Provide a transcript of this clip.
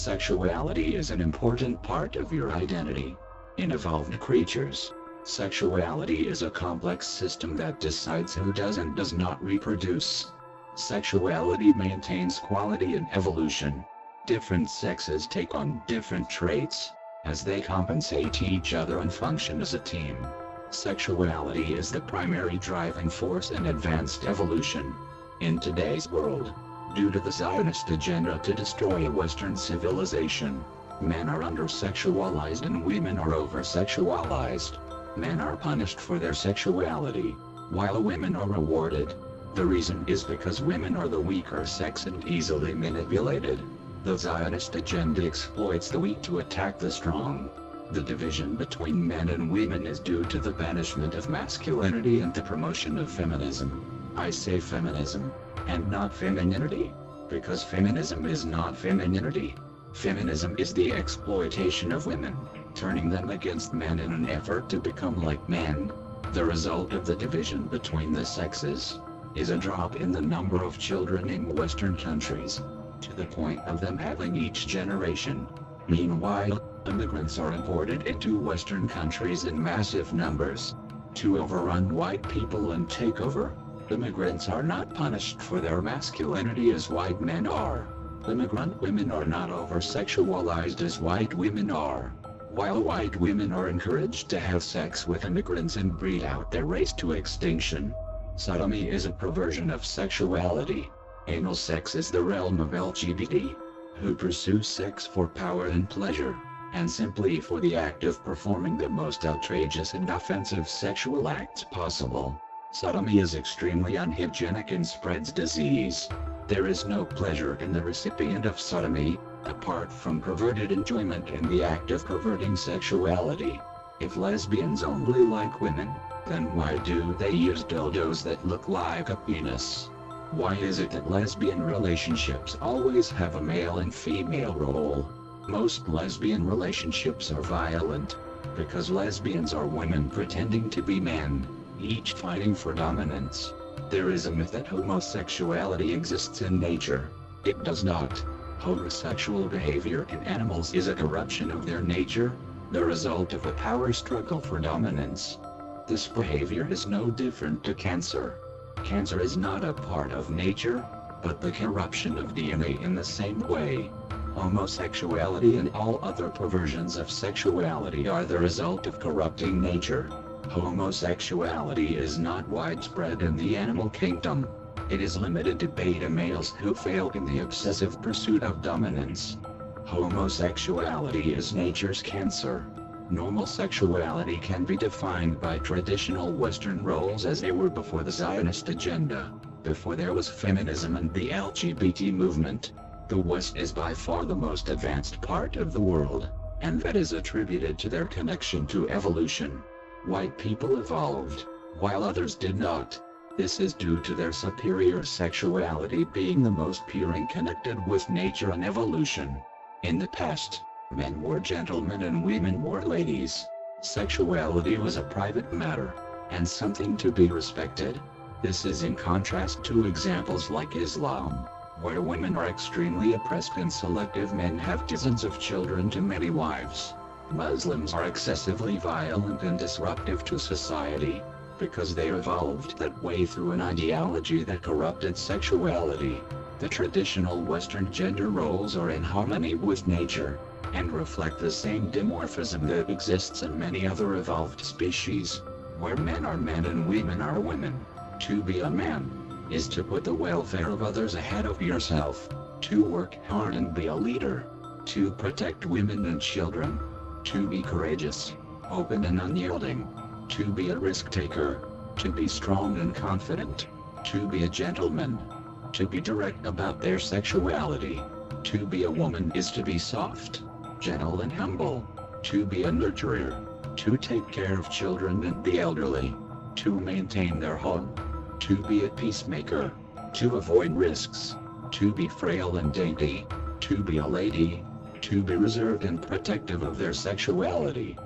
Sexuality is an important part of your identity. In evolved creatures, sexuality is a complex system that decides who does and does not reproduce. Sexuality maintains quality in evolution. Different sexes take on different traits, as they compensate each other and function as a team. Sexuality is the primary driving force in advanced evolution. In today's world, due to the Zionist agenda to destroy Western civilization, men are under-sexualized and women are over-sexualized. Men are punished for their sexuality, while women are rewarded. The reason is because women are the weaker sex and easily manipulated. The Zionist agenda exploits the weak to attack the strong. The division between men and women is due to the banishment of masculinity and the promotion of feminism. I say feminism, and not femininity, because feminism is not femininity. Feminism is the exploitation of women, turning them against men in an effort to become like men. The result of the division between the sexes is a drop in the number of children in Western countries, to the point of them having each generation. Meanwhile, immigrants are imported into Western countries in massive numbers to overrun white people and take over. Immigrants are not punished for their masculinity as white men are. Immigrant women are not over-sexualized as white women are. While white women are encouraged to have sex with immigrants and breed out their race to extinction. Sodomy is a perversion of sexuality. Anal sex is the realm of LGBT, who pursue sex for power and pleasure, and simply for the act of performing the most outrageous and offensive sexual acts possible. Sodomy is extremely unhygienic and spreads disease. There is no pleasure in the recipient of sodomy, apart from perverted enjoyment in the act of perverting sexuality. If lesbians only like women, then why do they use dildos that look like a penis? Why is it that lesbian relationships always have a male and female role? Most lesbian relationships are violent, because lesbians are women pretending to be men, each fighting for dominance. There is a myth that homosexuality exists in nature. It does not. Homosexual behavior in animals is a corruption of their nature, the result of a power struggle for dominance. This behavior is no different to cancer. Cancer is not a part of nature, but the corruption of DNA in the same way. Homosexuality and all other perversions of sexuality are the result of corrupting nature. Homosexuality is not widespread in the animal kingdom. It is limited to beta males who fail in the obsessive pursuit of dominance. Homosexuality is nature's cancer. Normal sexuality can be defined by traditional Western roles as they were before the Zionist agenda, before there was feminism and the LGBT movement. The West is by far the most advanced part of the world, and that is attributed to their connection to evolution. White people evolved, while others did not. This is due to their superior sexuality being the most pure and connected with nature and evolution. In the past, men were gentlemen and women were ladies. Sexuality was a private matter, and something to be respected. This is in contrast to examples like Islam, where women are extremely oppressed and selective men have dozens of children to many wives. Muslims are excessively violent and disruptive to society, because they evolved that way through an ideology that corrupted sexuality. The traditional Western gender roles are in harmony with nature, and reflect the same dimorphism that exists in many other evolved species, where men are men and women are women. To be a man is to put the welfare of others ahead of yourself, to work hard and be a leader, to protect women and children, to be courageous, open and unyielding, to be a risk taker, to be strong and confident, to be a gentleman, to be direct about their sexuality. To be a woman is to be soft, gentle and humble, to be a nurturer, to take care of children and the elderly, to maintain their home, to be a peacemaker, to avoid risks, to be frail and dainty, to be a lady, to be reserved and protective of their sexuality.